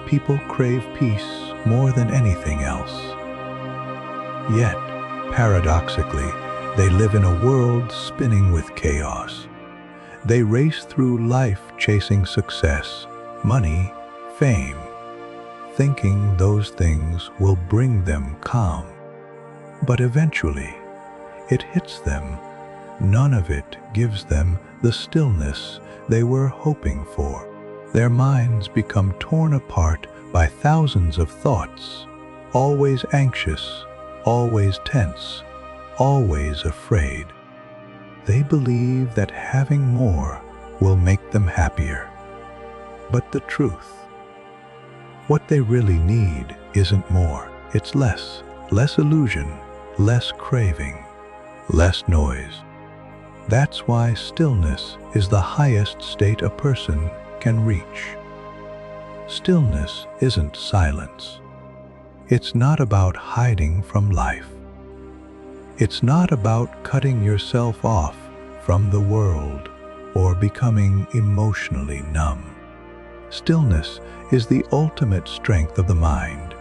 people crave peace more than anything else. Yet, paradoxically, they live in a world spinning with chaos. They race through life chasing success, money, fame, thinking those things will bring them calm. But eventually, it hits them. None of it gives them the stillness they were hoping for. Their minds become torn apart by thousands of thoughts, always anxious, always tense, always afraid. They believe that having more will make them happier. But the truth, what they really need isn't more. It's less. Less illusion, less craving, less noise. That's why stillness is the highest state a person can reach. Stillness isn't silence. It's not about hiding from life. It's not about cutting yourself off from the world or becoming emotionally numb. Stillness is the ultimate strength of the mind,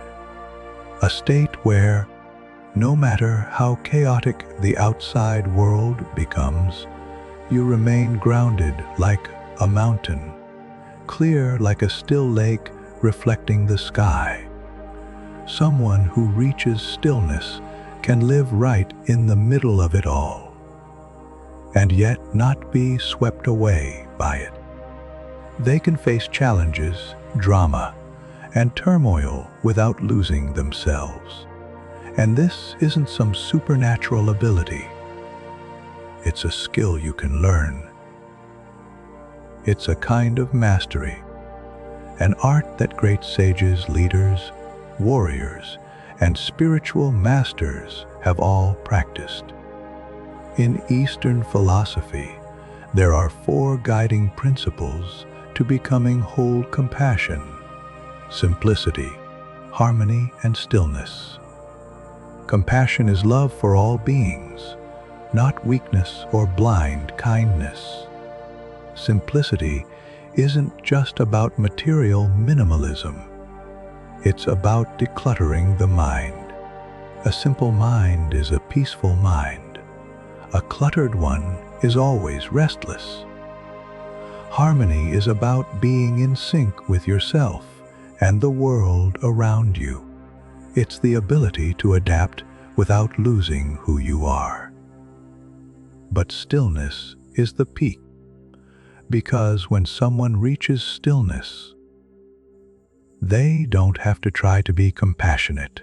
a state where, no matter how chaotic the outside world becomes, you remain grounded like a mountain, clear like a still lake reflecting the sky. Someone who reaches stillness can live right in the middle of it all, and yet not be swept away by it. They can face challenges, drama, and turmoil without losing themselves. And this isn't some supernatural ability. It's a skill you can learn. It's a kind of mastery, an art that great sages, leaders, warriors, and spiritual masters have all practiced. In Eastern philosophy, there are 4 guiding principles to becoming whole: compassion, simplicity, harmony, and stillness. Compassion is love for all beings, not weakness or blind kindness. Simplicity isn't just about material minimalism. It's about decluttering the mind. A simple mind is a peaceful mind. A cluttered one is always restless. Harmony is about being in sync with yourself and the world around you. It's the ability to adapt without losing who you are. But stillness is the peak, because when someone reaches stillness, they don't have to try to be compassionate.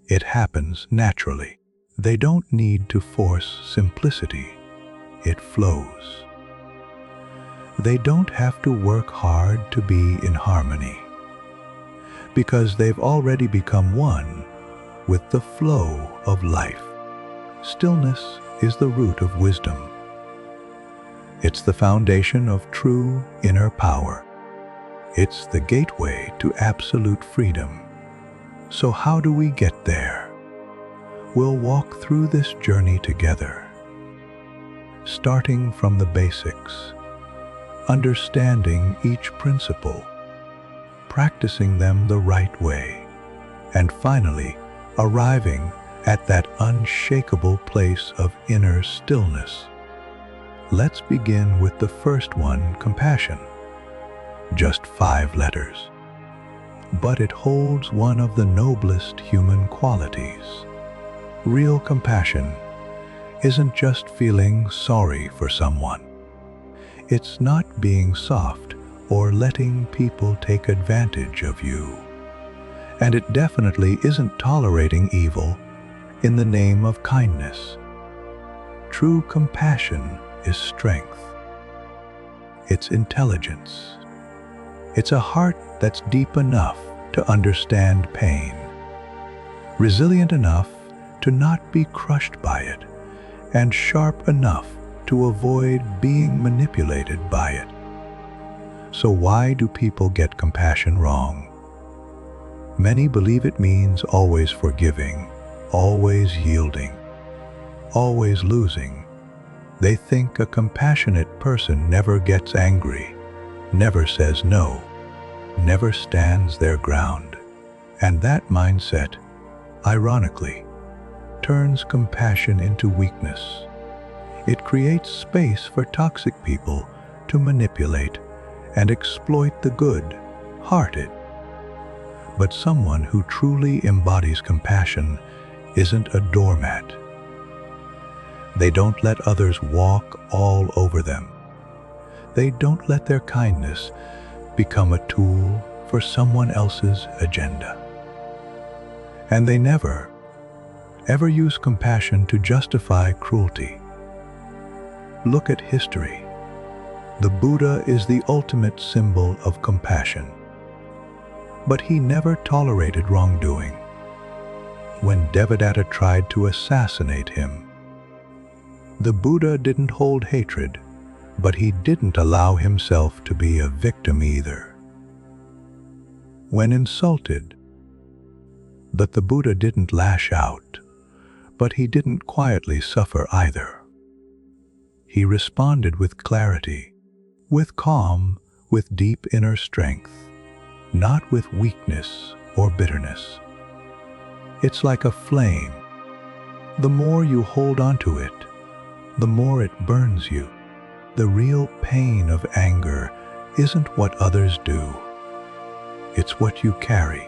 It happens naturally. They don't need to force simplicity. It flows. They don't have to work hard to be in harmony, because they've already become one with the flow of life. Stillness is the root of wisdom. It's the foundation of true inner power. It's the gateway to absolute freedom. So how do we get there? We'll walk through this journey together, starting from the basics, understanding each principle, practicing them the right way, and finally arriving at that unshakable place of inner stillness. Let's begin with the first one, compassion. Just 5 letters. But it holds one of the noblest human qualities. Real compassion isn't just feeling sorry for someone. It's not being soft or letting people take advantage of you. And it definitely isn't tolerating evil in the name of kindness. True compassion is strength. It's intelligence. It's a heart that's deep enough to understand pain, resilient enough to not be crushed by it, and sharp enough to avoid being manipulated by it. So why do people get compassion wrong? Many believe it means always forgiving, always yielding, always losing. They think a compassionate person never gets angry, never says no, never stands their ground. And that mindset, ironically, turns compassion into weakness. It creates space for toxic people to manipulate and exploit the good-hearted. But someone who truly embodies compassion isn't a doormat. They don't let others walk all over them. They don't let their kindness become a tool for someone else's agenda. And they never, ever use compassion to justify cruelty. Look at history. The Buddha is the ultimate symbol of compassion. But he never tolerated wrongdoing. When Devadatta tried to assassinate him, the Buddha didn't hold hatred, but he didn't allow himself to be a victim either. When insulted, that the Buddha didn't lash out, but he didn't quietly suffer either. He responded with clarity, with calm, with deep inner strength, not with weakness or bitterness. It's like a flame. The more you hold onto it, the more it burns you. The real pain of anger isn't what others do. It's what you carry.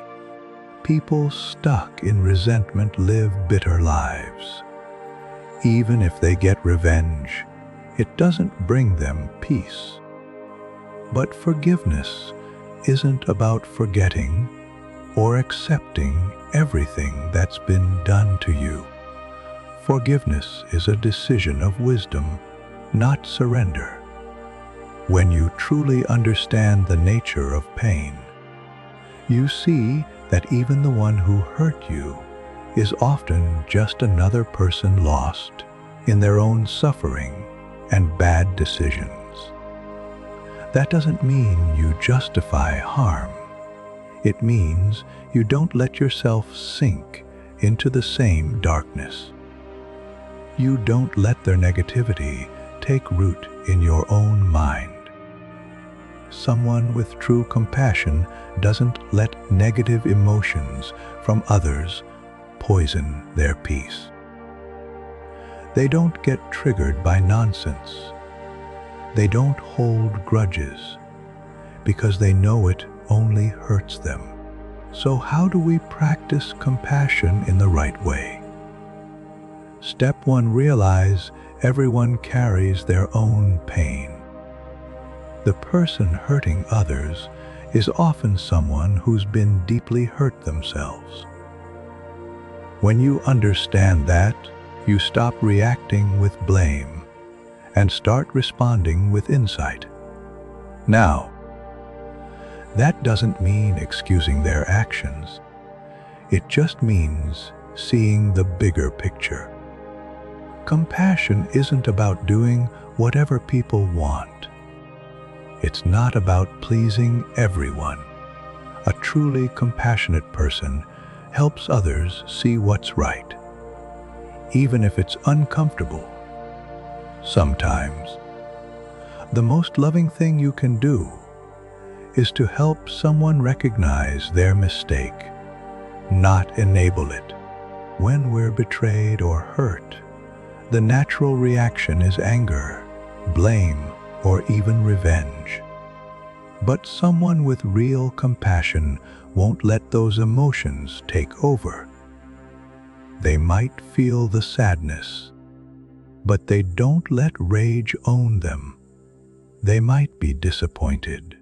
People stuck in resentment live bitter lives. Even if they get revenge, it doesn't bring them peace. But forgiveness isn't about forgetting or accepting everything that's been done to you. Forgiveness is a decision of wisdom, not surrender. When you truly understand the nature of pain, you see that even the one who hurt you is often just another person lost in their own suffering and bad decisions. That doesn't mean you justify harm. It means you don't let yourself sink into the same darkness. You don't let their negativity take root in your own mind. Someone with true compassion doesn't let negative emotions from others poison their peace. They don't get triggered by nonsense. They don't hold grudges because they know it only hurts them. So how do we practice compassion in the right way? Step 1, realize everyone carries their own pain. The person hurting others is often someone who's been deeply hurt themselves. When you understand that, you stop reacting with blame and start responding with insight. Now, that doesn't mean excusing their actions. It just means seeing the bigger picture. Compassion isn't about doing whatever people want. It's not about pleasing everyone. A truly compassionate person helps others see what's right, even if it's uncomfortable. Sometimes, the most loving thing you can do is to help someone recognize their mistake, not enable it. When we're betrayed or hurt, the natural reaction is anger, blame, or even revenge. But someone with real compassion won't let those emotions take over. They might feel the sadness, but they don't let rage own them. They might be disappointed,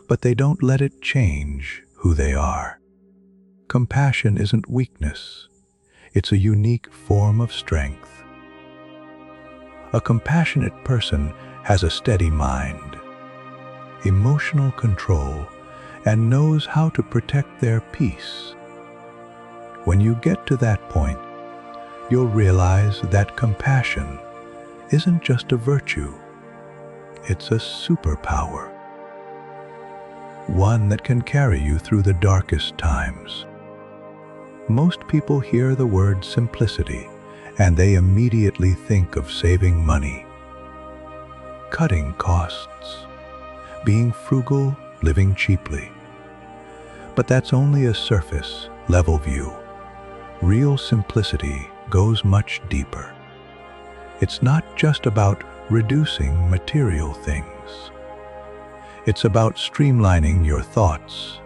but they don't let it change who they are. Compassion isn't weakness. It's a unique form of strength. A compassionate person has a steady mind, emotional control, and knows how to protect their peace. When you get to that point, you'll realize that compassion isn't just a virtue, it's a superpower. One that can carry you through the darkest times. Most people hear the word simplicity, and they immediately think of saving money, cutting costs, being frugal living cheaply. But that's only a surface, level view. Real simplicity goes much deeper. It's not just about reducing material things. It's about streamlining your thoughts,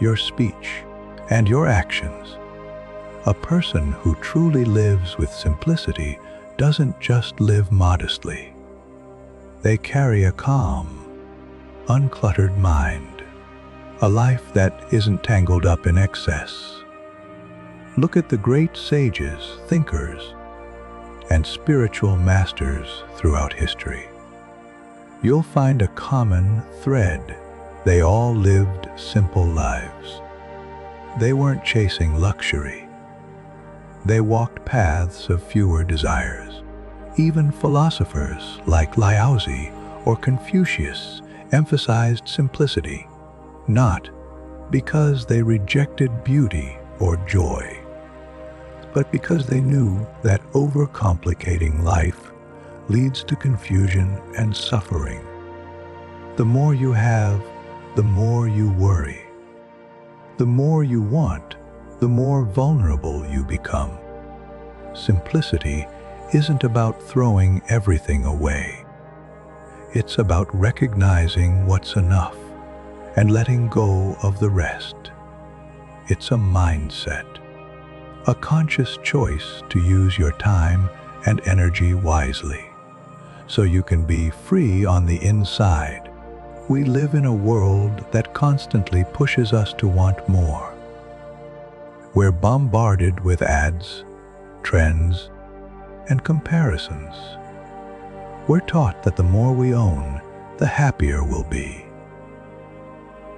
your speech, and your actions. A person who truly lives with simplicity doesn't just live modestly. They carry a calm, uncluttered mind, a life that isn't tangled up in excess. Look at the great sages, thinkers, and spiritual masters throughout history. You'll find a common thread. They all lived simple lives. They weren't chasing luxury. They walked paths of fewer desires. Even philosophers like Lao Tzu or Confucius emphasized simplicity, not because they rejected beauty or joy, but because they knew that overcomplicating life leads to confusion and suffering. The more you have, the more you worry. The more you want, the more vulnerable you become. Simplicity isn't about throwing everything away. It's about recognizing what's enough and letting go of the rest. It's a mindset, a conscious choice to use your time and energy wisely, so you can be free on the inside. We live in a world that constantly pushes us to want more. We're bombarded with ads, trends, and comparisons. We're taught that the more we own, the happier we'll be.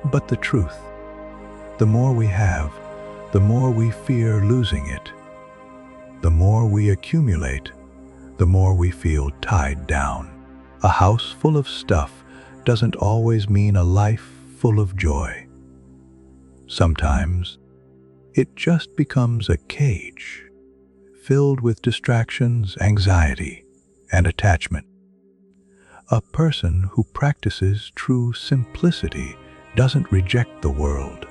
But the truth, the more we have, the more we fear losing it. The more we accumulate, the more we feel tied down. A house full of stuff doesn't always mean a life full of joy. Sometimes, it just becomes a cage, filled with distractions, anxiety, and attachment. A person who practices true simplicity doesn't reject the world.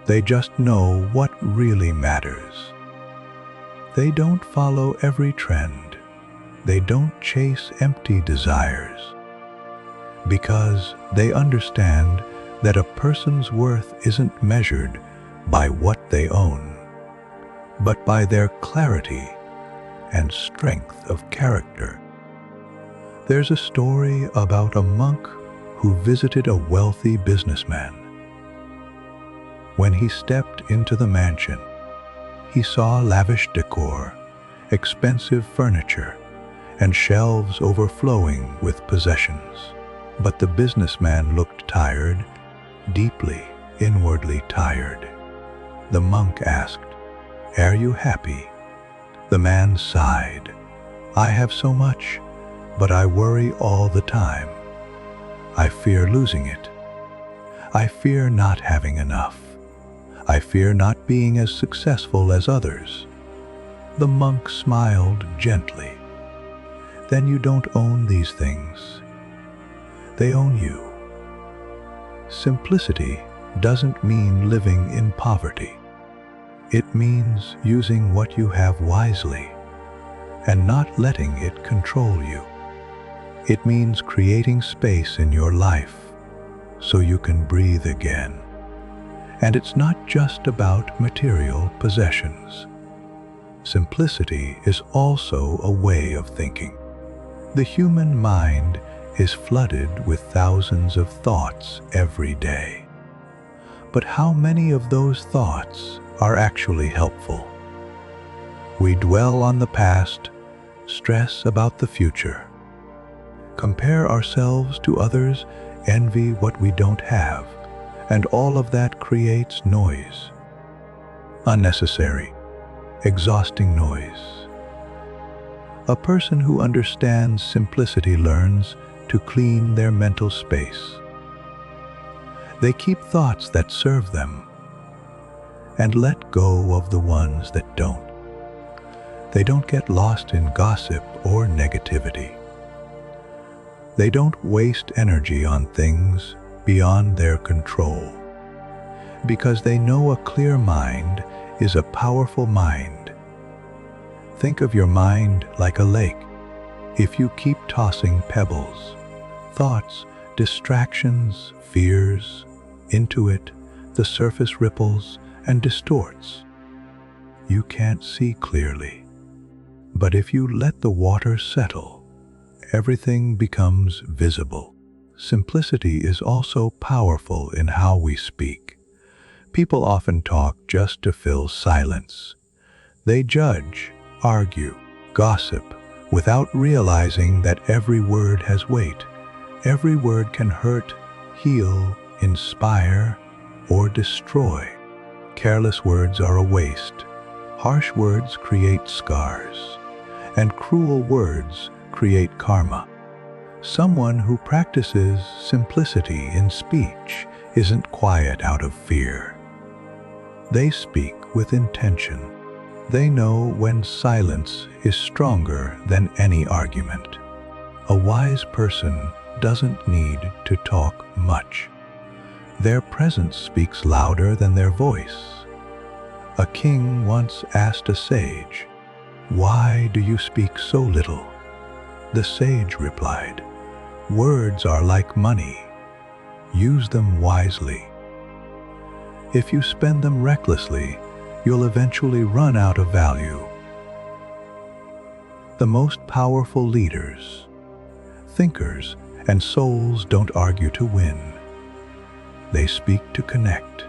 They just know what really matters. They don't follow every trend. They don't chase empty desires. Because they understand that a person's worth isn't measured by what they own, but by their clarity and strength of character. There's a story about a monk who visited a wealthy businessman. When he stepped into the mansion, he saw lavish decor, expensive furniture, and shelves overflowing with possessions. But the businessman looked tired, deeply, inwardly tired. The monk asked, "Are you happy?" The man sighed, "I have so much, but I worry all the time. I fear losing it. I fear not having enough. I fear not being as successful as others." The monk smiled gently. "Then you don't own these things. They own you." Simplicity doesn't mean living in poverty. It means using what you have wisely and not letting it control you. It means creating space in your life so you can breathe again. And it's not just about material possessions. Simplicity is also a way of thinking. The human mind is flooded with thousands of thoughts every day. But how many of those thoughts are actually helpful? We dwell on the past, stress about the future, compare ourselves to others, envy what we don't have, and all of that creates noise. Unnecessary, exhausting noise. A person who understands simplicity learns to clean their mental space. They keep thoughts that serve them and let go of the ones that don't. They don't get lost in gossip or negativity. They don't waste energy on things beyond their control. Because they know a clear mind is a powerful mind. Think of your mind like a lake. If you keep tossing pebbles, thoughts, distractions, fears, into it, the surface ripples and distorts. You can't see clearly. But if you let the water settle, everything becomes visible. Simplicity is also powerful in how we speak. People often talk just to fill silence. They judge, argue, gossip, without realizing that every word has weight. Every word can hurt, heal, inspire, or destroy. Careless words are a waste. Harsh words create scars, and cruel words create karma. Someone who practices simplicity in speech isn't quiet out of fear. They speak with intention. They know when silence is stronger than any argument. A wise person doesn't need to talk much. Their presence speaks louder than their voice. A king once asked a sage, "Why do you speak so little?" The sage replied, "Words are like money. Use them wisely. If you spend them recklessly, you'll eventually run out of value." The most powerful leaders, thinkers, and souls don't argue to win. They speak to connect.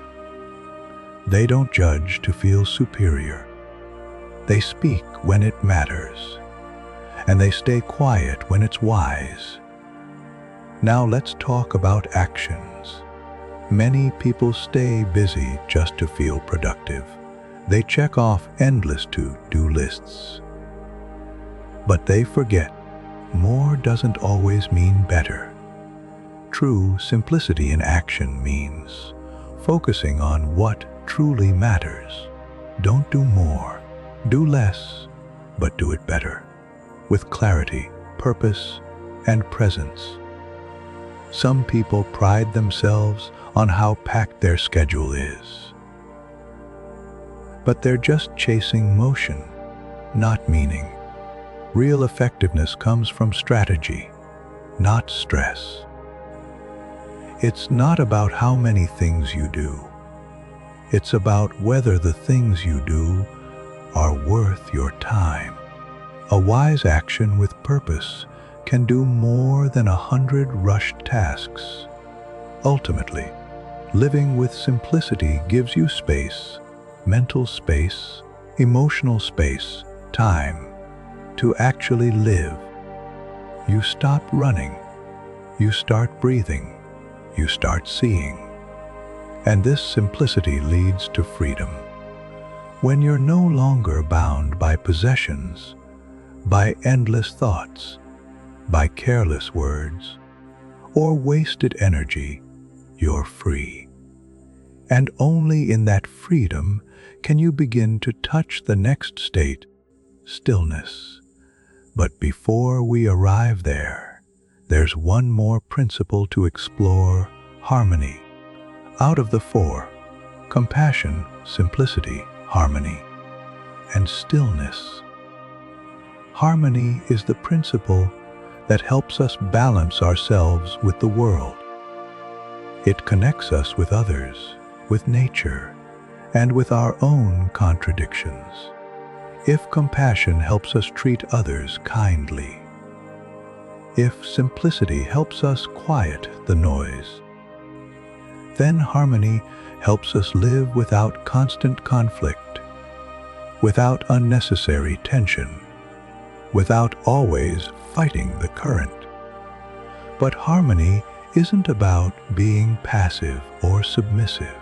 They don't judge to feel superior. They speak when it matters, and they stay quiet when it's wise. Now let's talk about actions. Many people stay busy just to feel productive. They check off endless to-do lists. But they forget, more doesn't always mean better. True simplicity in action means focusing on what truly matters. Don't do more, do less, but do it better, with clarity, purpose, and presence. Some people pride themselves on how packed their schedule is. But they're just chasing motion, not meaning. Real effectiveness comes from strategy, not stress. It's not about how many things you do. It's about whether the things you do are worth your time. A wise action with purpose can do more than 100 rushed tasks. Ultimately, living with simplicity gives you space, mental space, emotional space, time to actually live. You stop running, you start breathing, you start seeing. And this simplicity leads to freedom. When you're no longer bound by possessions, by endless thoughts, by careless words, or wasted energy, you're free. And only in that freedom can you begin to touch the next state, stillness. But before we arrive there, there's one more principle to explore: harmony. Out of the four, compassion, simplicity, harmony, and stillness. Harmony is the principle that helps us balance ourselves with the world. It connects us with others, with nature, and with our own contradictions. If compassion helps us treat others kindly, if simplicity helps us quiet the noise, then harmony helps us live without constant conflict, without unnecessary tension, without always fighting the current. But harmony isn't about being passive or submissive.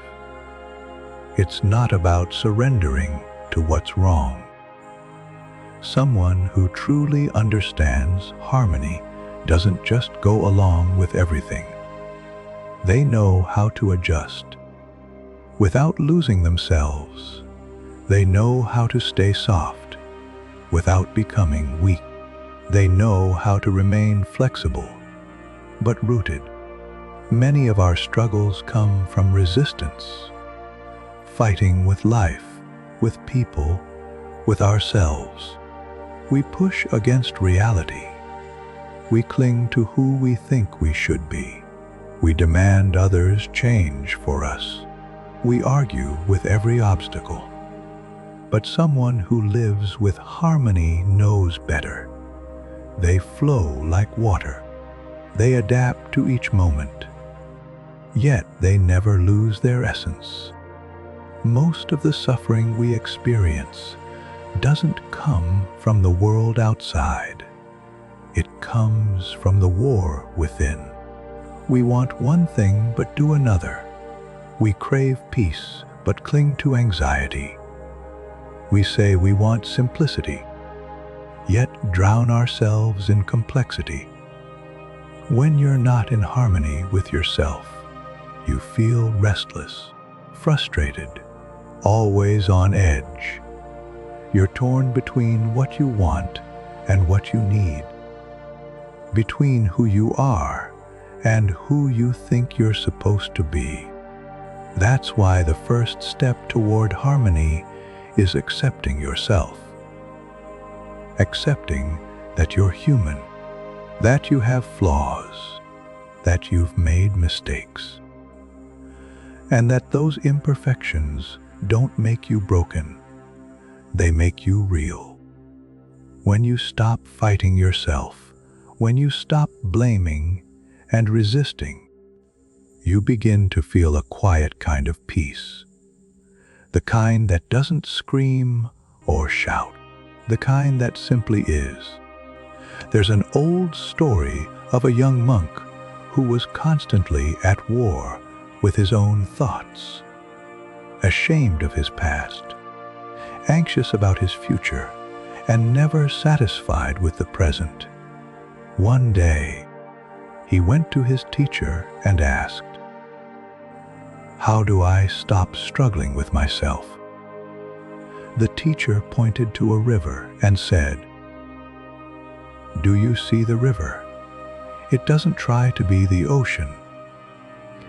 It's not about surrendering to what's wrong. Someone who truly understands harmony doesn't just go along with everything. They know how to adjust. Without losing themselves, they know how to stay soft. Without becoming weak, they know how to remain flexible, but rooted. Many of our struggles come from resistance, fighting with life, with people, with ourselves. We push against reality. We cling to who we think we should be. We demand others change for us. We argue with every obstacle. But someone who lives with harmony knows better. They flow like water. They adapt to each moment. Yet they never lose their essence. Most of the suffering we experience doesn't come from the world outside. It comes from the war within. We want one thing but do another. We crave peace but cling to anxiety. We say we want simplicity, yet drown ourselves in complexity. When you're not in harmony with yourself, you feel restless, frustrated, always on edge. You're torn between what you want and what you need, between who you are and who you think you're supposed to be. That's why the first step toward harmony is accepting yourself. Accepting that you're human, that you have flaws, that you've made mistakes, and that those imperfections don't make you broken. They make you real. When you stop fighting yourself, when you stop blaming and resisting, you begin to feel a quiet kind of peace. The kind that doesn't scream or shout. The kind that simply is. There's an old story of a young monk who was constantly at war with his own thoughts, ashamed of his past, anxious about his future, and never satisfied with the present. One day, he went to his teacher and asked, "How do I stop struggling with myself?" The teacher pointed to a river and said, "Do you see the river? It doesn't try to be the ocean.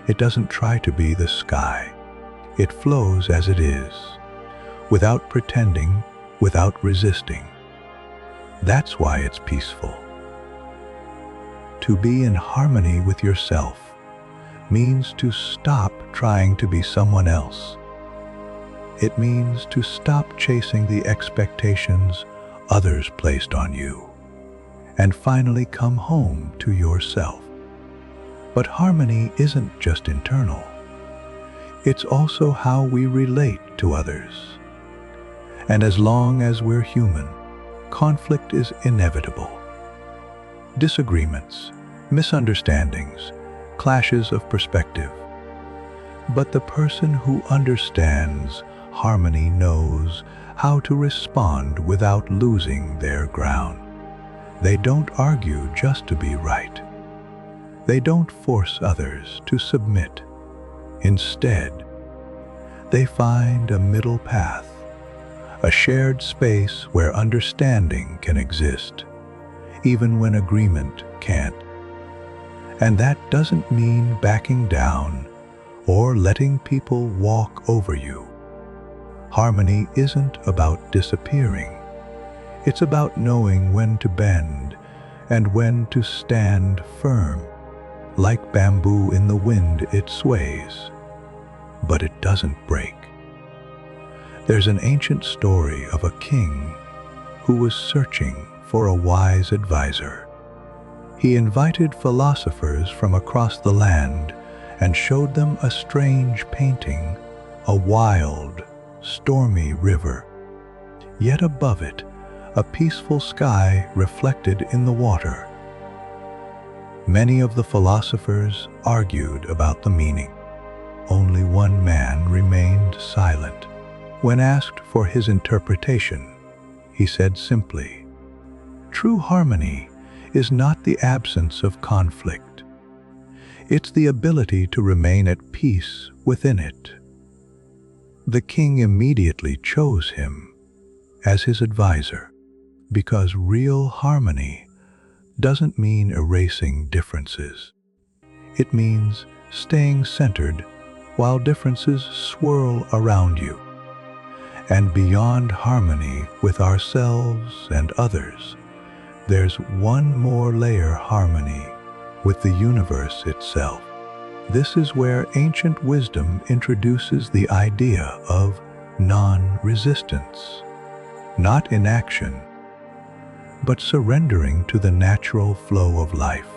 It doesn't try to be the sky. It flows as it is, without pretending, without resisting. That's why it's peaceful." To be in harmony with yourself means to stop trying to be someone else. It means to stop chasing the expectations others placed on you, and finally come home to yourself. But harmony isn't just internal. It's also how we relate to others. And as long as we're human, conflict is inevitable. Disagreements, misunderstandings, clashes of perspective. But the person who understands harmony knows how to respond without losing their ground. They don't argue just to be right. They don't force others to submit. Instead, they find a middle path, a shared space where understanding can exist, even when agreement can't. And that doesn't mean backing down or letting people walk over you. Harmony isn't about disappearing. It's about knowing when to bend and when to stand firm. Like bamboo in the wind, it sways, but it doesn't break. There's an ancient story of a king who was searching for a wise advisor. He invited philosophers from across the land and showed them a strange painting, a wild, stormy river. Yet above it, a peaceful sky reflected in the water. Many of the philosophers argued about the meaning. Only one man remained silent. When asked for his interpretation, he said simply, "True harmony is not the absence of conflict. It's the ability to remain at peace within it." The king immediately chose him as his advisor, because real harmony doesn't mean erasing differences. It means staying centered while differences swirl around you. And beyond harmony with ourselves and others, there's one more layer: harmony with the universe itself. This is where ancient wisdom introduces the idea of non-resistance, not inaction, but surrendering to the natural flow of life.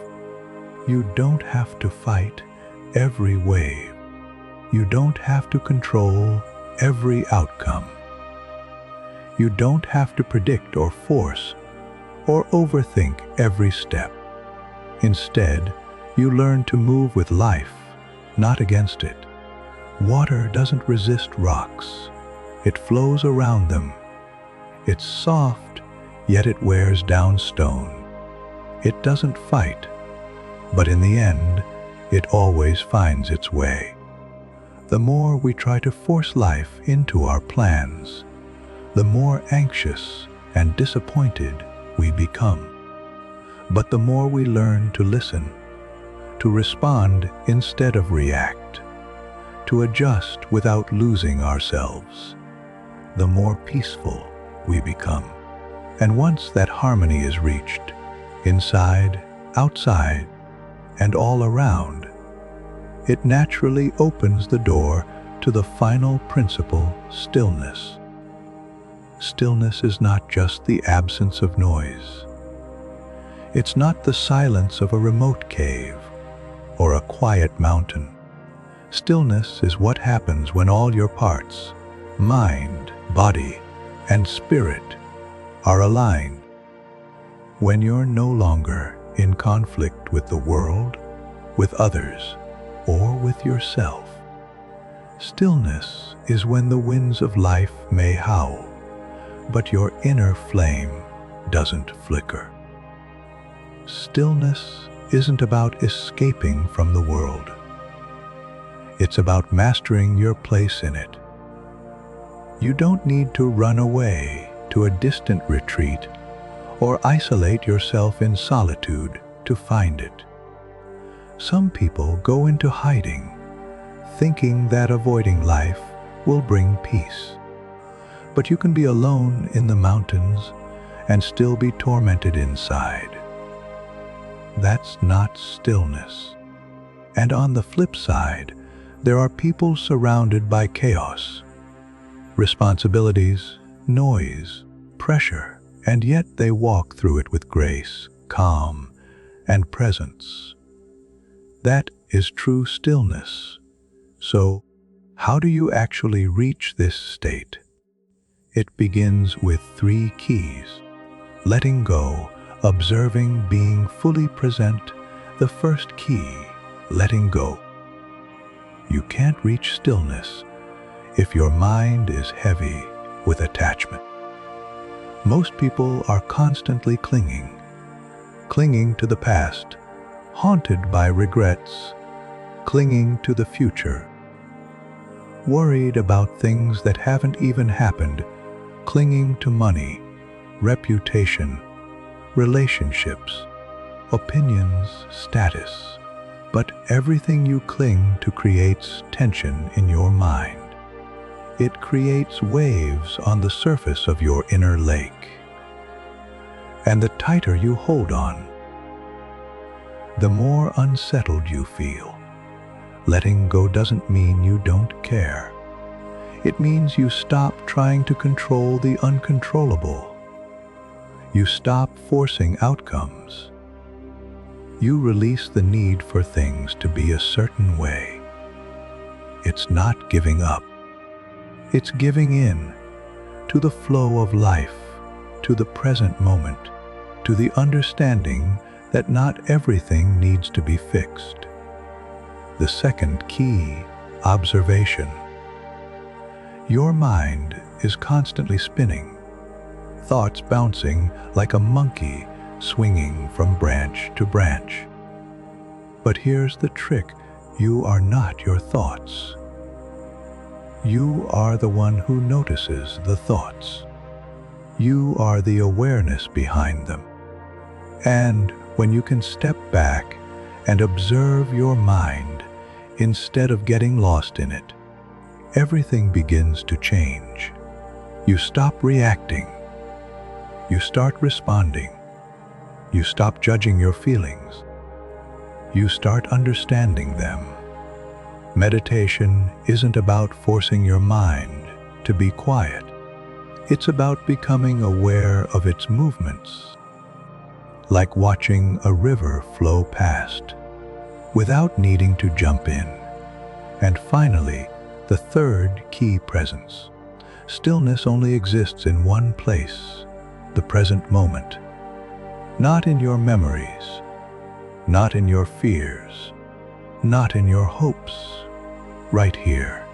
You don't have to fight every wave. You don't have to control every outcome. You don't have to predict or force or overthink every step. Instead, you learn to move with life, not against it. Water doesn't resist rocks. It flows around them. It's soft, yet it wears down stone. It doesn't fight, but in the end, it always finds its way. The more we try to force life into our plans, the more anxious and disappointed we become. But the more we learn to listen, to respond instead of react, to adjust without losing ourselves, the more peaceful we become. And once that harmony is reached, inside, outside, and all around, it naturally opens the door to the final principle: stillness. Stillness is not just the absence of noise. It's not the silence of a remote cave or a quiet mountain. Stillness is what happens when all your parts, mind, body, and spirit, are aligned. When you're no longer in conflict with the world, with others, or with yourself. Stillness is when the winds of life may howl, but your inner flame doesn't flicker. Stillness isn't about escaping from the world. It's about mastering your place in it. You don't need to run away to a distant retreat or isolate yourself in solitude to find it. Some people go into hiding, thinking that avoiding life will bring peace. But you can be alone in the mountains and still be tormented inside. That's not stillness. And on the flip side, there are people surrounded by chaos, responsibilities, noise, pressure, and yet they walk through it with grace, calm, and presence. That is true stillness. So, how do you actually reach this state? It begins with 3 keys: letting go, observing, being fully present. The first key: letting go. You can't reach stillness if your mind is heavy with attachment. Most people are constantly clinging to the past, haunted by regrets, clinging to the future, worried about things that haven't even happened, clinging to money, reputation, relationships, opinions, status. But everything you cling to creates tension in your mind. It creates waves on the surface of your inner lake. And the tighter you hold on, the more unsettled you feel. Letting go doesn't mean you don't care. It means you stop trying to control the uncontrollable. You stop forcing outcomes. You release the need for things to be a certain way. It's not giving up. It's giving in to the flow of life, to the present moment, to the understanding that not everything needs to be fixed. The second key: observation. Your mind is constantly spinning, thoughts bouncing like a monkey swinging from branch to branch. But here's the trick: you are not your thoughts. You are the one who notices the thoughts. You are the awareness behind them. And when you can step back and observe your mind instead of getting lost in it, everything begins to change. You stop reacting. You start responding. You stop judging your feelings. You start understanding them. Meditation isn't about forcing your mind to be quiet. It's about becoming aware of its movements, like watching a river flow past, without needing to jump in. And finally, the third key presence. Stillness only exists in one place, the present moment. Not in your memories, not in your fears, not in your hopes. Right here,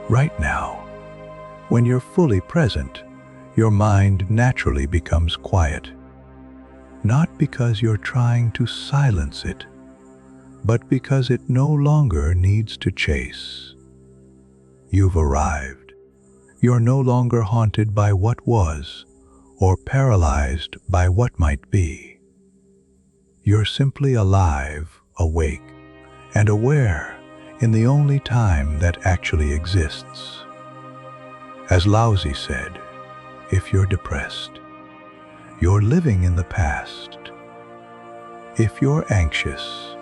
right now. When you're fully present, your mind naturally becomes quiet. Not because you're trying to silence it, but because it no longer needs to chase. You've arrived. You're no longer haunted by what was, or paralyzed by what might be. You're simply alive, awake, and aware in the only time that actually exists. As Laozi said, if you're depressed, you're living in the past. If you're anxious,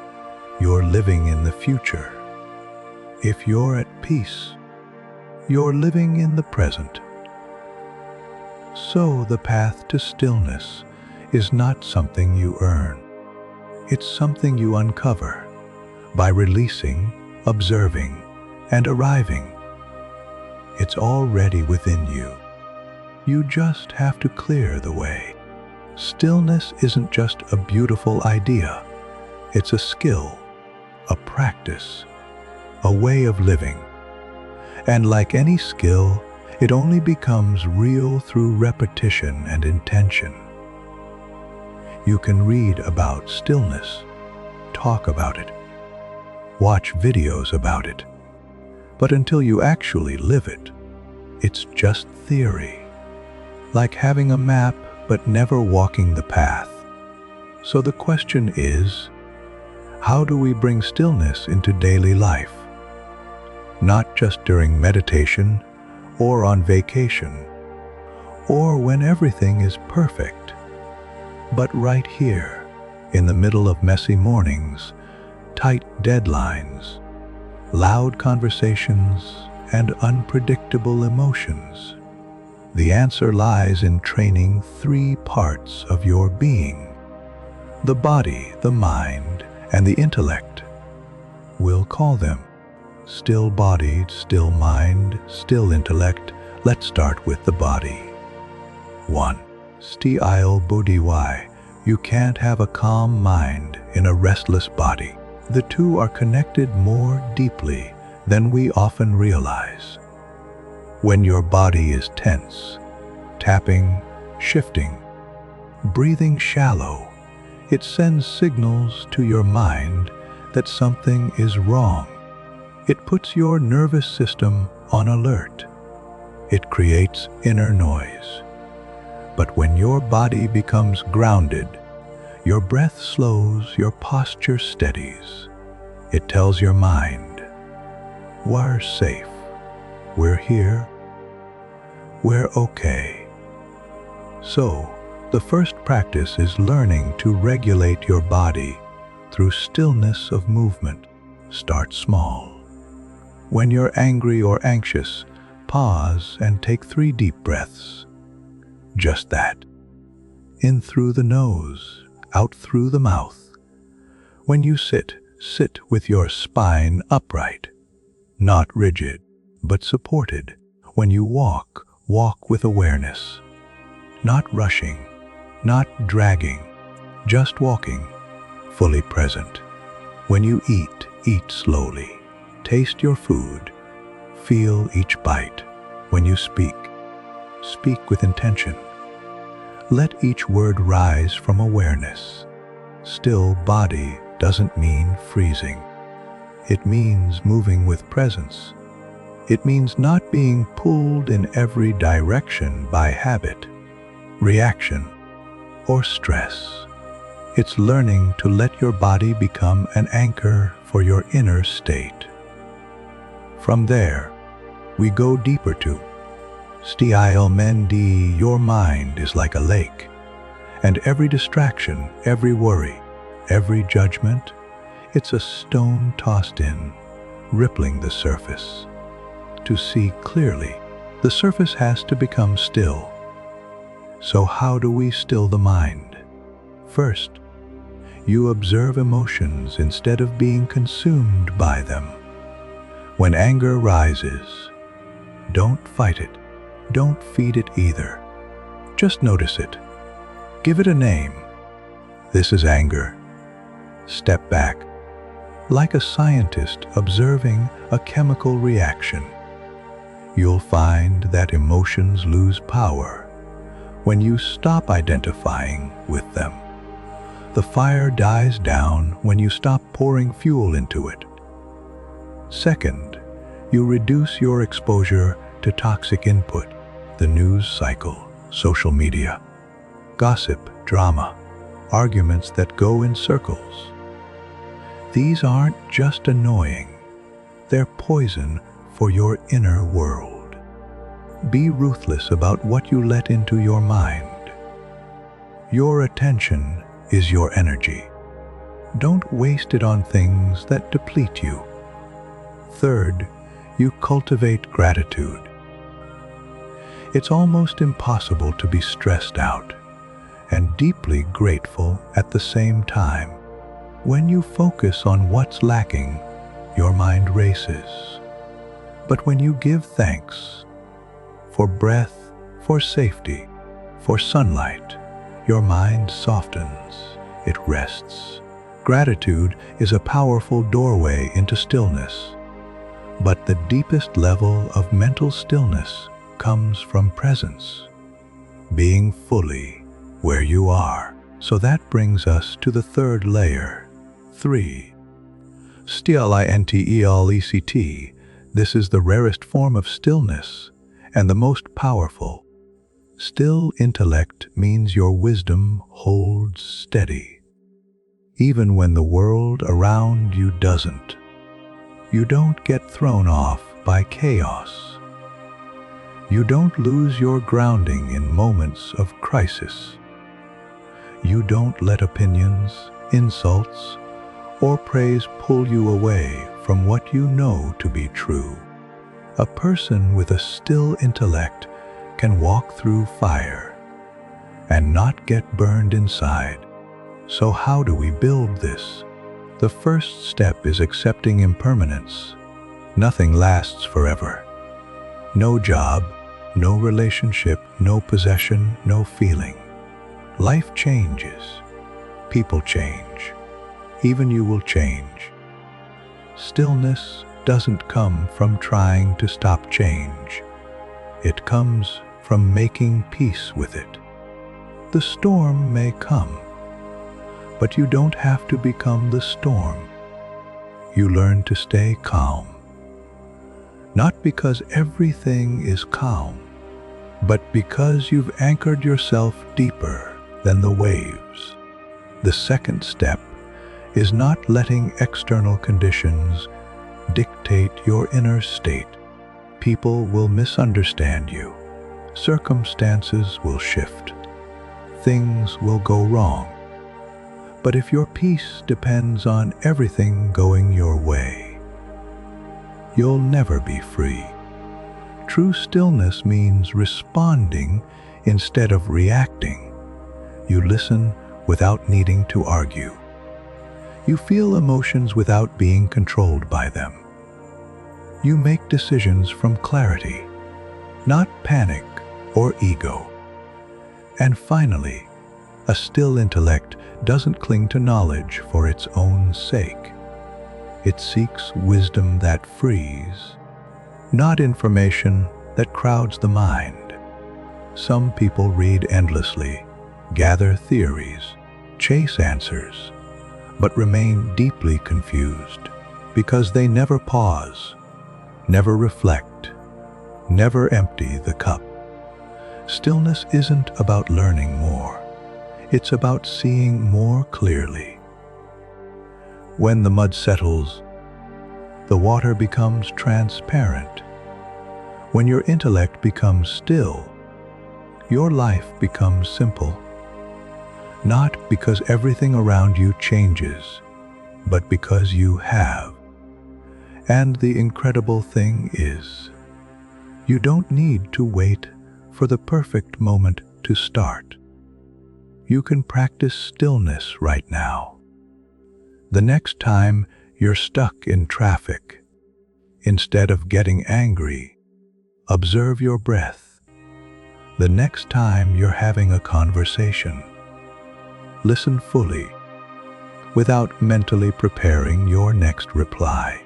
you're living in the future. If you're at peace, you're living in the present. So the path to stillness is not something you earn. It's something you uncover by releasing, observing, and arriving. It's already within you. You just have to clear the way. Stillness isn't just a beautiful idea. It's a skill, a practice, a way of living. And like any skill, it only becomes real through repetition and intention. You can read about stillness, talk about it, watch videos about it, but until you actually live it, it's just theory. Like having a map but never walking the path. So the question is, how do we bring stillness into daily life? Not just during meditation or on vacation or when everything is perfect, but right here in the middle of messy mornings, tight deadlines, loud conversations, and unpredictable emotions. The answer lies in training 3 parts of your being: the body, the mind, and the intellect. We'll call them still-bodied, still mind, still intellect. Let's start with the body. 1. Still body. You can't have a calm mind in a restless body. The two are connected more deeply than we often realize. When your body is tense, tapping, shifting, breathing shallow, it sends signals to your mind that something is wrong. It puts your nervous system on alert. It creates inner noise. But when your body becomes grounded, your breath slows, your posture steadies. It tells your mind, we're safe, we're here, we're okay. So, the first practice is learning to regulate your body through stillness of movement. Start small. When you're angry or anxious, pause and take 3 deep breaths. Just that. In through the nose, out through the mouth. When you sit with your spine upright, not rigid, but supported. When you walk with awareness, not rushing, not dragging, just walking, fully present. When you eat slowly. Taste your food, feel each bite. When you speak with intention. Let each word rise from awareness. Still body doesn't mean freezing. It means moving with presence. It means not being pulled in every direction by habit, reaction, or stress. It's learning to let your body become an anchor for your inner state. From there, we go deeper to stillness. Your mind is like a lake, and every distraction, every worry, every judgment, it's a stone tossed in, rippling the surface. To see clearly, the surface has to become still. So how do we still the mind? First, you observe emotions instead of being consumed by them. When anger rises, don't fight it. Don't feed it either. Just notice it. Give it a name. This is anger. Step back, like a scientist observing a chemical reaction. You'll find that emotions lose power when you stop identifying with them. The fire dies down when you stop pouring fuel into it. Second, you reduce your exposure to toxic input, the news cycle, social media, gossip, drama, arguments that go in circles. These aren't just annoying, they're poison for your inner world. Be ruthless about what you let into your mind. Your attention is your energy. Don't waste it on things that deplete you. Third, you cultivate gratitude. It's almost impossible to be stressed out and deeply grateful at the same time. When you focus on what's lacking, your mind races. But when you give thanks for breath, for safety, for sunlight, your mind softens, it rests. Gratitude is a powerful doorway into stillness. But the deepest level of mental stillness comes from presence, being fully where you are. So that brings us to the third layer. 3. Stillness. This is the rarest form of stillness and the most powerful. Still intellect means your wisdom holds steady, even when the world around you doesn't. You don't get thrown off by chaos. You don't lose your grounding in moments of crisis. You don't let opinions, insults, or praise pull you away from what you know to be true. A person with a still intellect can walk through fire and not get burned inside. So how do we build this? The first step is accepting impermanence. Nothing lasts forever. No job, no relationship, no possession, no feeling. Life changes. People change. Even you will change. Stillness doesn't come from trying to stop change. It comes from making peace with it. The storm may come, but you don't have to become the storm. You learn to stay calm. Not because everything is calm, but because you've anchored yourself deeper than the waves. The second step is not letting external conditions dictate your inner state. People will misunderstand you. Circumstances will shift. Things will go wrong. But if your peace depends on everything going your way, you'll never be free. True stillness means responding instead of reacting. You listen without needing to argue. You feel emotions without being controlled by them. You make decisions from clarity, not panic or ego. And finally, a still intellect doesn't cling to knowledge for its own sake. It seeks wisdom that frees, not information that crowds the mind. Some people read endlessly, gather theories, chase answers, but remain deeply confused because they never pause, never reflect, never empty the cup. Stillness isn't about learning more. It's about seeing more clearly. When the mud settles, the water becomes transparent. When your intellect becomes still, your life becomes simple. Not because everything around you changes, but because you have. And the incredible thing is, you don't need to wait for the perfect moment to start. You can practice stillness right now. The next time you're stuck in traffic, instead of getting angry, observe your breath. The next time you're having a conversation, listen fully, without mentally preparing your next reply.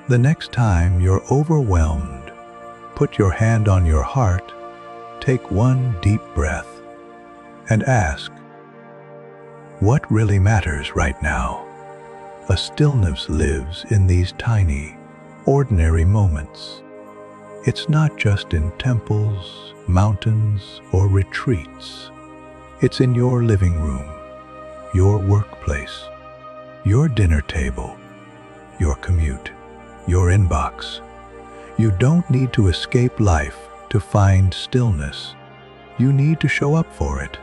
The next time you're overwhelmed, put your hand on your heart, take one deep breath, and ask, what really matters right now? A stillness lives in these tiny, ordinary moments. It's not just in temples, mountains, or retreats. It's in your living room, your workplace, your dinner table, your commute, your inbox. You don't need to escape life to find stillness. You need to show up for it,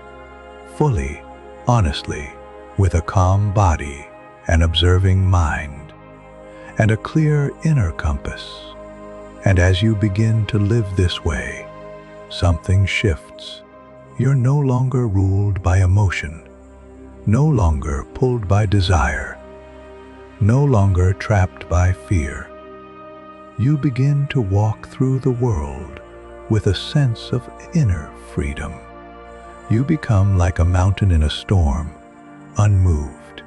fully, honestly, with a calm body, an observing mind, and a clear inner compass. And as you begin to live this way, something shifts. You're no longer ruled by emotion, no longer pulled by desire, no longer trapped by fear. You begin to walk through the world with a sense of inner freedom. You become like a mountain in a storm, unmoved,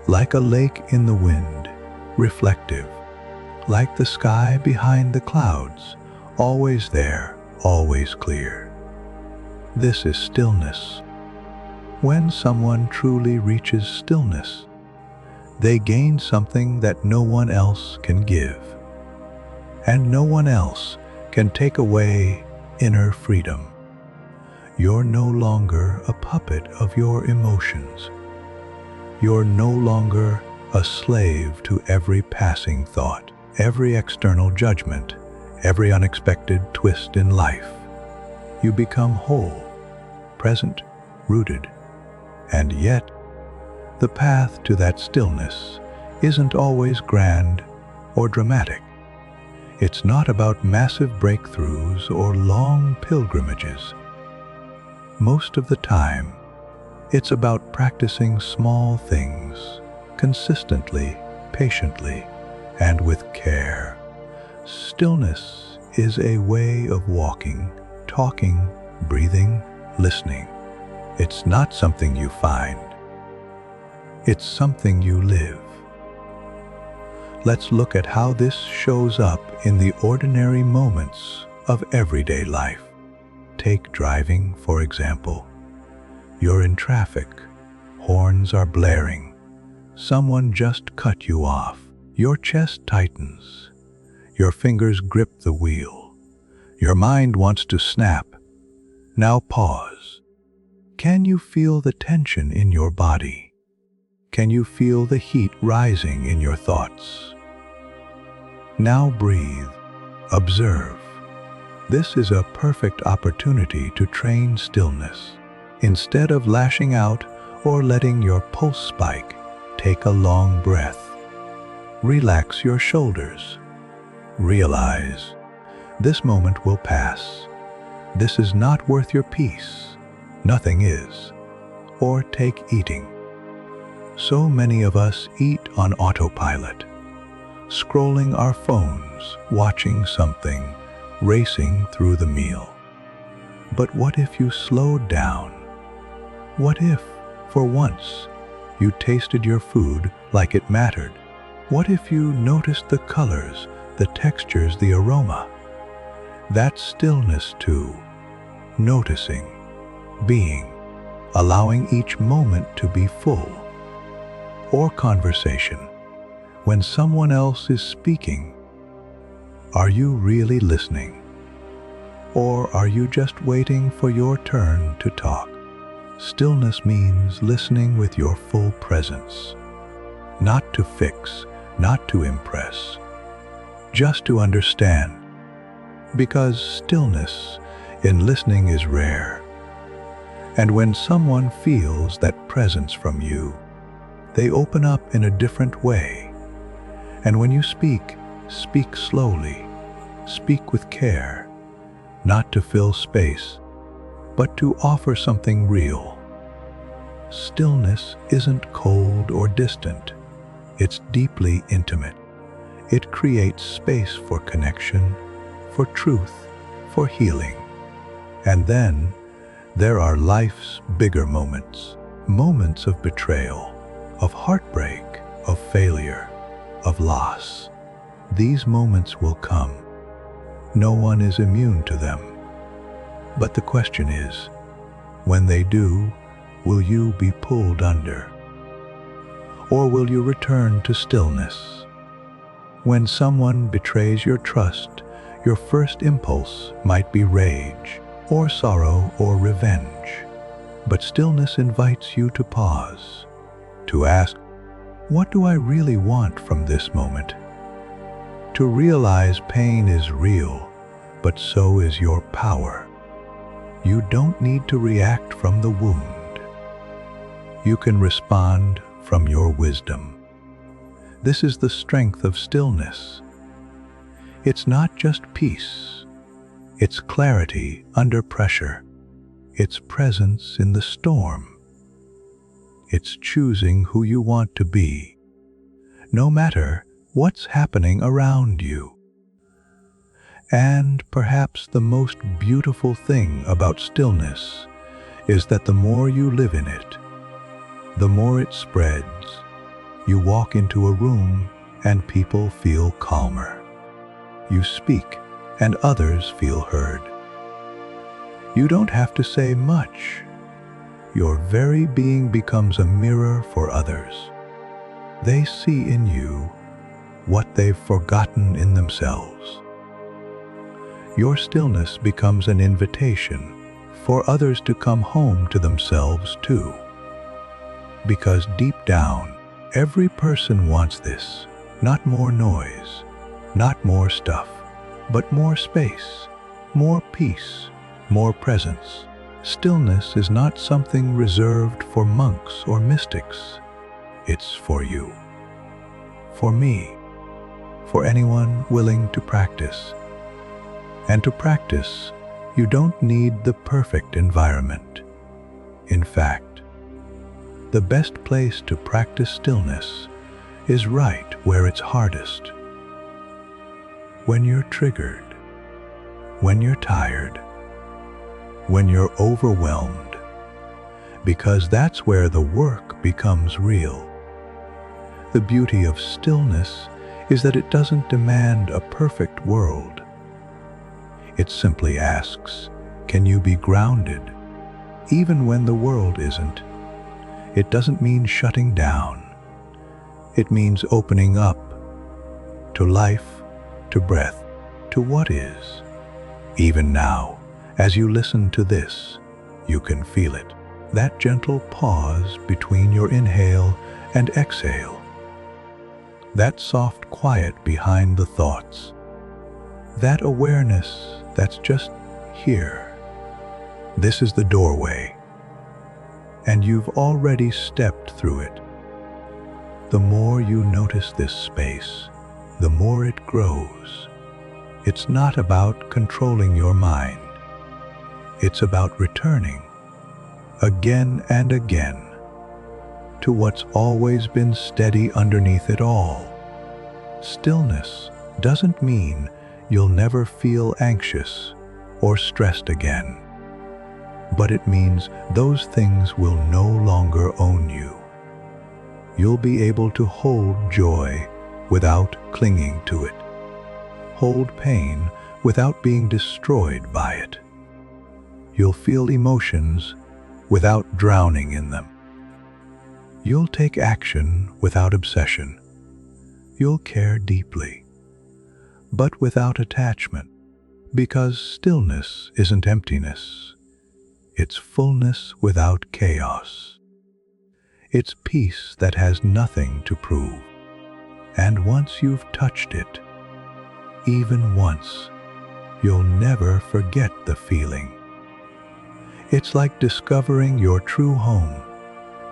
like a lake in the wind, reflective, like the sky behind the clouds, always there, always clear. This is stillness. When someone truly reaches stillness, they gain something that no one else can give, and no one else can take away inner freedom. You're no longer a puppet of your emotions. You're no longer a slave to every passing thought, every external judgment, every unexpected twist in life. You become whole, present, rooted, and yet the path to that stillness isn't always grand or dramatic. It's not about massive breakthroughs or long pilgrimages. Most of the time, it's about practicing small things consistently, patiently, and with care. Stillness is a way of walking, talking, breathing, listening. It's not something you find. It's something you live. Let's look at how this shows up in the ordinary moments of everyday life. Take driving, for example. You're in traffic. Horns are blaring. Someone just cut you off. Your chest tightens. Your fingers grip the wheel. Your mind wants to snap. Now pause. Can you feel the tension in your body? Can you feel the heat rising in your thoughts? Now breathe. Observe. This is a perfect opportunity to train stillness. Instead of lashing out or letting your pulse spike, take a long breath. Relax your shoulders. Realize, this moment will pass. This is not worth your peace. Nothing is. Or take eating. So many of us eat on autopilot, scrolling our phones, watching something, racing through the meal. But what if you slowed down? What if, for once, you tasted your food like it mattered? What if you noticed the colors, the textures, the aroma? That's stillness too. Noticing, being, allowing each moment to be full. Or conversation. When someone else is speaking, are you really listening? Or are you just waiting for your turn to talk? Stillness means listening with your full presence, not to fix, not to impress, just to understand. Because stillness in listening is rare. And when someone feels that presence from you, they open up in a different way. And when you speak, speak slowly, speak with care, not to fill space, but to offer something real. Stillness isn't cold or distant. It's deeply intimate. It creates space for connection, for truth, for healing. And then there are life's bigger moments, moments of betrayal, of heartbreak, of failure, of loss. These moments will come. No one is immune to them. But the question is, when they do, will you be pulled under? Or will you return to stillness? When someone betrays your trust, your first impulse might be rage, or sorrow, or revenge. But stillness invites you to pause, to ask, what do I really want from this moment? To realize pain is real, but so is your power. You don't need to react from the wound. You can respond from your wisdom. This is the strength of stillness. It's not just peace. It's clarity under pressure. It's presence in the storm. It's choosing who you want to be, no matter what's happening around you. And perhaps the most beautiful thing about stillness is that the more you live in it, the more it spreads. You walk into a room and people feel calmer. You speak and others feel heard. You don't have to say much. Your very being becomes a mirror for others. They see in you what they've forgotten in themselves. Your stillness becomes an invitation for others to come home to themselves too. Because deep down, every person wants this, not more noise, not more stuff, but more space, more peace, more presence. Stillness is not something reserved for monks or mystics. It's for you, for me, for anyone willing to practice. And to practice, you don't need the perfect environment. In fact, the best place to practice stillness is right where it's hardest. When you're triggered, when you're tired, when you're overwhelmed, because that's where the work becomes real. The beauty of stillness is that it doesn't demand a perfect world. It simply asks, can you be grounded, even when the world isn't? It doesn't mean shutting down. It means opening up to life, to breath, to what is. Even now, as you listen to this, you can feel it. That gentle pause between your inhale and exhale. That soft quiet behind the thoughts. That awareness that's just here. This is the doorway, and you've already stepped through it. The more you notice this space, the more it grows. It's not about controlling your mind. It's about returning, again and again, to what's always been steady underneath it all. Stillness doesn't mean you'll never feel anxious or stressed again, but it means those things will no longer own you. You'll be able to hold joy without clinging to it, hold pain without being destroyed by it. You'll feel emotions without drowning in them. You'll take action without obsession. You'll care deeply, but without attachment, because stillness isn't emptiness. It's fullness without chaos. It's peace that has nothing to prove. And once you've touched it, even once, you'll never forget the feeling. It's like discovering your true home.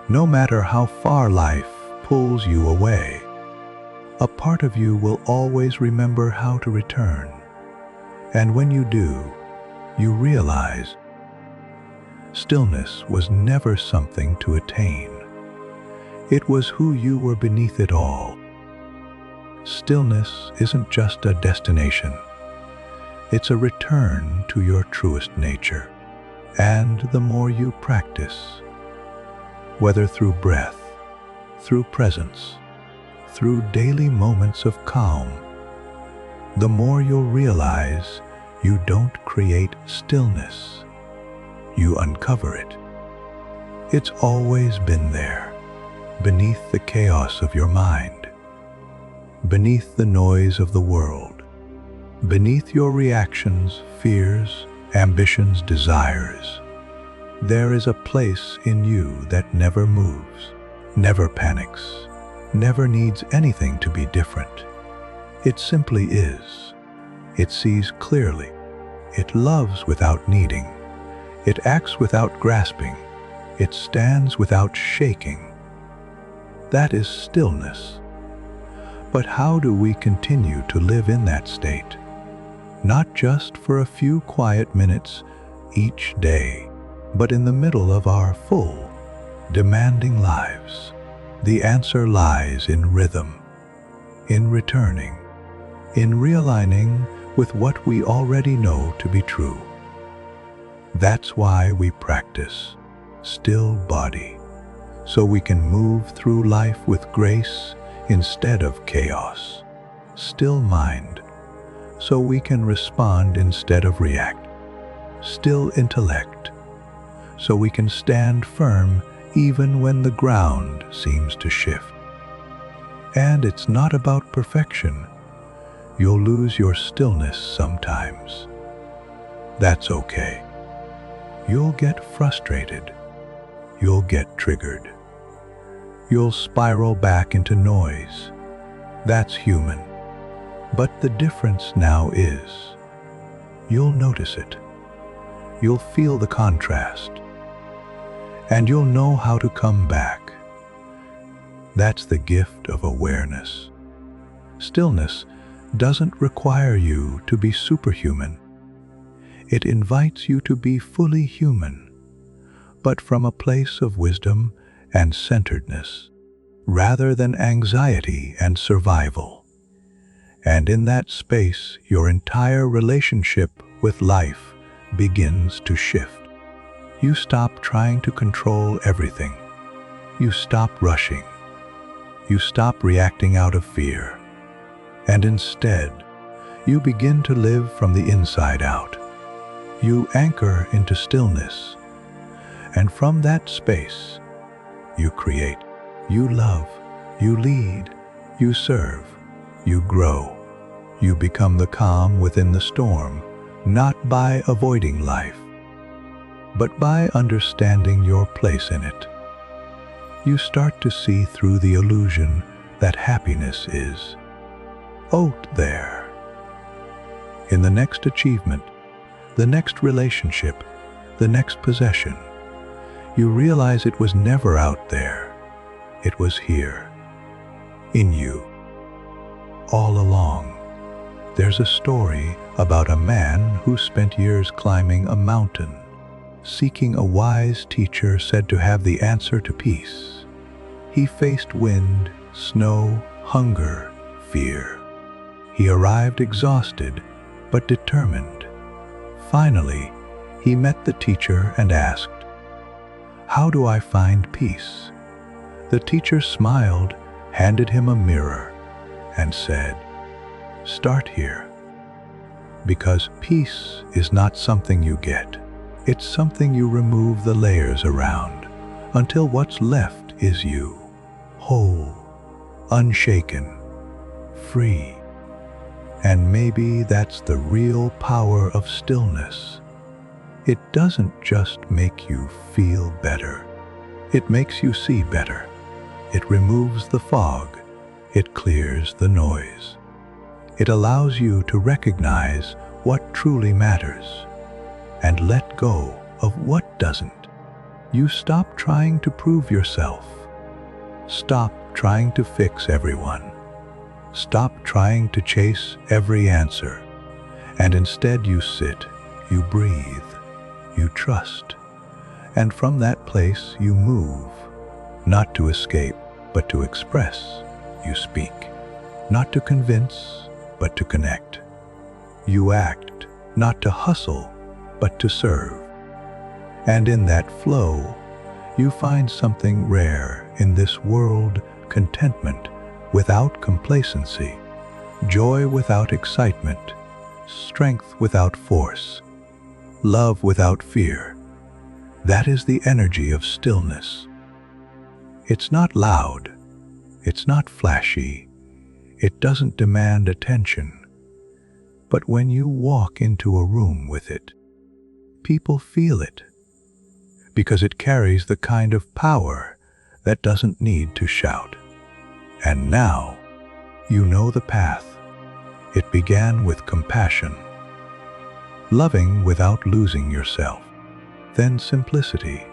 No matter how far life pulls you away, a part of you will always remember how to return. And when you do, you realize stillness was never something to attain. It was who you were beneath it all. Stillness isn't just a destination. It's a return to your truest nature. And the more you practice, whether through breath, through presence, through daily moments of calm, the more you'll realize you don't create stillness, you uncover it. It's always been there, beneath the chaos of your mind, beneath the noise of the world, beneath your reactions, fears, ambitions, desires. There is a place in you that never moves, never panics, never needs anything to be different. It simply is. It sees clearly. It loves without needing. It acts without grasping. It stands without shaking. That is stillness. But how do we continue to live in that state? Not just for a few quiet minutes each day, but in the middle of our full, demanding lives. The answer lies in rhythm, in returning, in realigning with what we already know to be true. That's why we practice still body, so we can move through life with grace instead of chaos. Still mind, so we can respond instead of react. Still intellect, so we can stand firm even when the ground seems to shift. And it's not about perfection. You'll lose your stillness sometimes. That's okay. You'll get frustrated. You'll get triggered. You'll spiral back into noise. That's human. But the difference now is, you'll notice it. You'll feel the contrast. And you'll know how to come back. That's the gift of awareness. Stillness doesn't require you to be superhuman. It invites you to be fully human, but from a place of wisdom and centeredness, rather than anxiety and survival. And in that space, your entire relationship with life begins to shift. You stop trying to control everything. You stop rushing. You stop reacting out of fear. And instead, you begin to live from the inside out. You anchor into stillness. And from that space, you create. You love. You lead. You serve. You grow. You become the calm within the storm, not by avoiding life, but by understanding your place in it. You start to see through the illusion that happiness is out there. In the next achievement, the next relationship, the next possession, you realize it was never out there. It was here, in you, all along. There's a story about a man who spent years climbing a mountain, seeking a wise teacher said to have the answer to peace. He faced wind, snow, hunger, fear. He arrived exhausted, but determined. Finally, he met the teacher and asked, "How do I find peace?" The teacher smiled, handed him a mirror, and said, "Start here. Because peace is not something you get. It's something you remove the layers around until what's left is you, whole, unshaken, free." And maybe that's the real power of stillness. It doesn't just make you feel better. It makes you see better. It removes the fog. It clears the noise. It allows you to recognize what truly matters and let go of what doesn't. You stop trying to prove yourself. Stop trying to fix everyone. Stop trying to chase every answer. And instead you sit, you breathe, you trust. And from that place you move, not to escape, but to express. You speak, not to convince, but to connect. You act, not to hustle, but to serve. And in that flow, you find something rare in this world: contentment without complacency, joy without excitement, strength without force, love without fear. That is the energy of stillness. It's not loud. It's not flashy. It doesn't demand attention. But when you walk into a room with it, people feel it, because it carries the kind of power that doesn't need to shout. And now, you know the path. It began with compassion, loving without losing yourself. Then simplicity,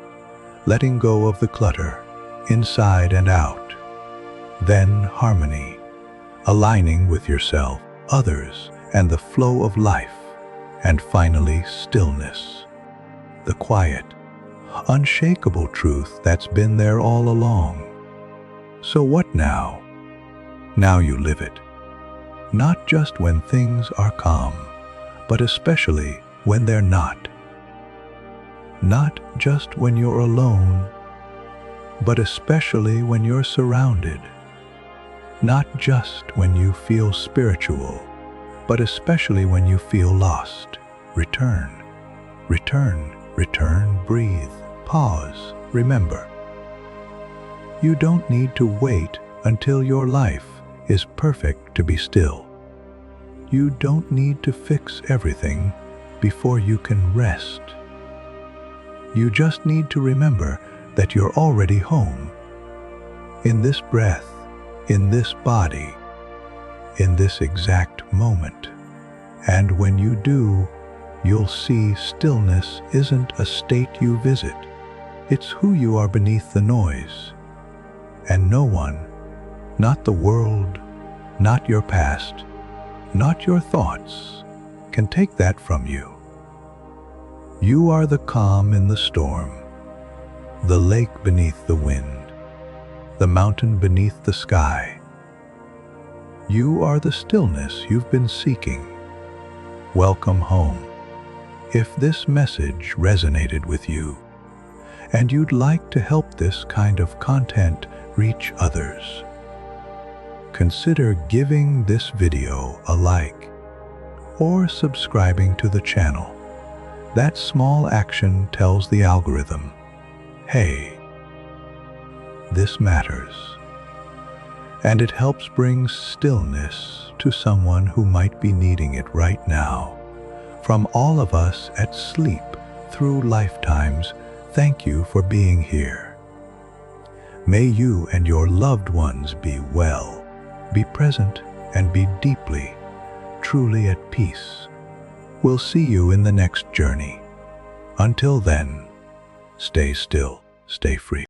letting go of the clutter, inside and out. Then harmony, aligning with yourself, others, and the flow of life. And finally, stillness, the quiet, unshakable truth that's been there all along. So what now? Now you live it. Not just when things are calm, but especially when they're not. Not just when you're alone, but especially when you're surrounded. Not just when you feel spiritual, but especially when you feel lost. Return, return, return, breathe, pause, remember. You don't need to wait until your life is perfect to be still. You don't need to fix everything before you can rest. You just need to remember that you're already home, in this breath, in this body, in this exact moment. And when you do, you'll see stillness isn't a state you visit. It's who you are beneath the noise. And no one, not the world, not your past, not your thoughts, can take that from you. You are the calm in the storm, the lake beneath the wind, the mountain beneath the sky. You are the stillness you've been seeking. Welcome home. If this message resonated with you, and you'd like to help this kind of content reach others, consider giving this video a like or subscribing to the channel. That small action tells the algorithm, hey, this matters. And it helps bring stillness to someone who might be needing it right now. From all of us at Sleep Through Lifetimes, thank you for being here. May you and your loved ones be well, be present, and be deeply, truly at peace. We'll see you in the next journey. Until then, stay still, stay free.